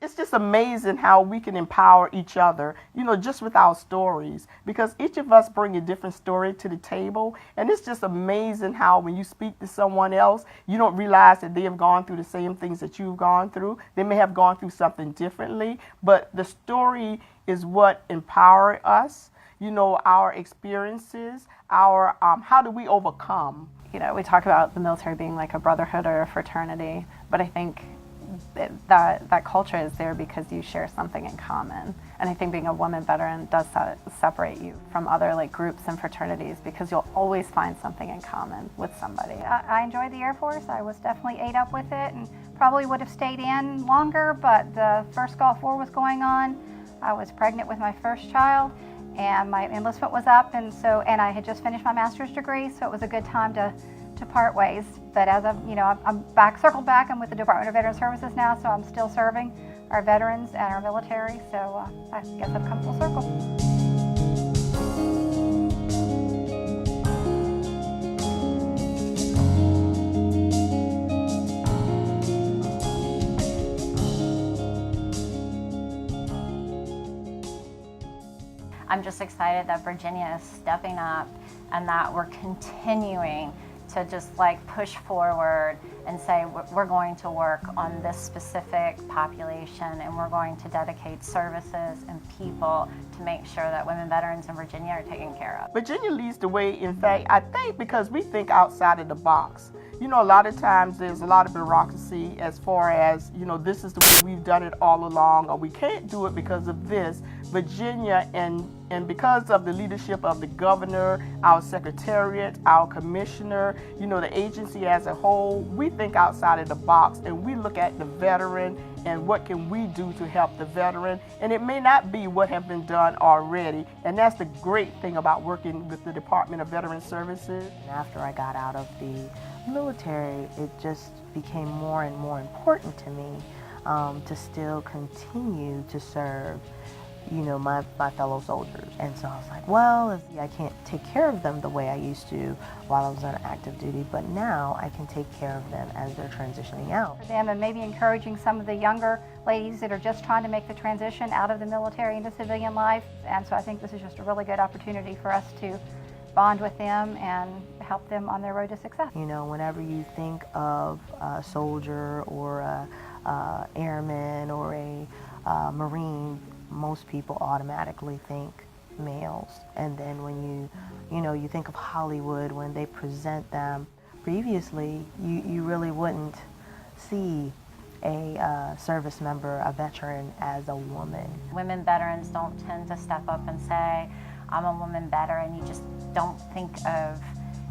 It's just amazing how we can empower each other, just with our stories, because each of us bring a different story to the table. And it's just amazing how when you speak to someone else, you don't realize that they have gone through the same things that you've gone through. They may have gone through something differently, but the story is what empower us, our experiences, our how do we overcome. We talk about the military being like a brotherhood or a fraternity, but I think that culture is there because you share something in common. And I think being a woman veteran does separate you from other groups and fraternities, because you'll always find something in common with somebody. I enjoyed the Air Force. I was definitely ate up with it and probably would have stayed in longer, but the first Gulf War was going on. I was pregnant with my first child, and my enlistment was up, and I had just finished my master's degree, so it was a good time to part ways. But as I'm circled back. I'm with the Department of Veteran Services now, so I'm still serving our veterans and our military. So I guess I've come full circle. I'm just excited that Virginia is stepping up and that we're continuing to just push forward and say we're going to work on this specific population, and we're going to dedicate services and people to make sure that women veterans in Virginia are taken care of. Virginia leads the way, in fact, I think because we think outside of the box. A lot of times there's a lot of bureaucracy as far as, this is the way we've done it all along, or we can't do it because of this. Virginia, and because of the leadership of the governor, our secretariat, our commissioner, the agency as a whole, we think outside of the box, and we look at the veteran and what can we do to help the veteran. And it may not be what have been done already, and that's the great thing about working with the Department of Veteran Services. After I got out of the military, it just became more and more important to me to still continue to serve my fellow soldiers. And so I was like, well, I can't take care of them the way I used to while I was on active duty, but now I can take care of them as they're transitioning out. For them, and maybe encouraging some of the younger ladies that are just trying to make the transition out of the military into civilian life. And so I think this is just a really good opportunity for us to bond with them and help them on their road to success. Whenever you think of a soldier or a airman or a Marine, most people automatically think males. And then when you think of Hollywood, when they present them, previously you really wouldn't see a service member, a veteran, as a woman. Women veterans don't tend to step up and say, I'm a woman veteran. You just don't think of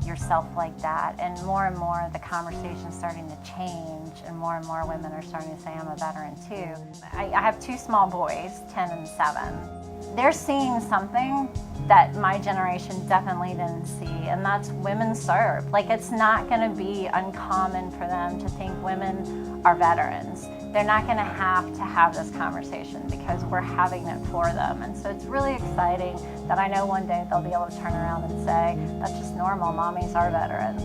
yourself like that. And more the conversation's starting to change, and more women are starting to say, I'm a veteran too. I have two small boys, 10 and 7. They're seeing something that my generation definitely didn't see, and that's women serve. It's not going to be uncommon for them to think women are veterans. They're not going to have this conversation because we're having it for them. And so it's really exciting that I know one day they'll be able to turn around and say, that's just normal, mommies are veterans.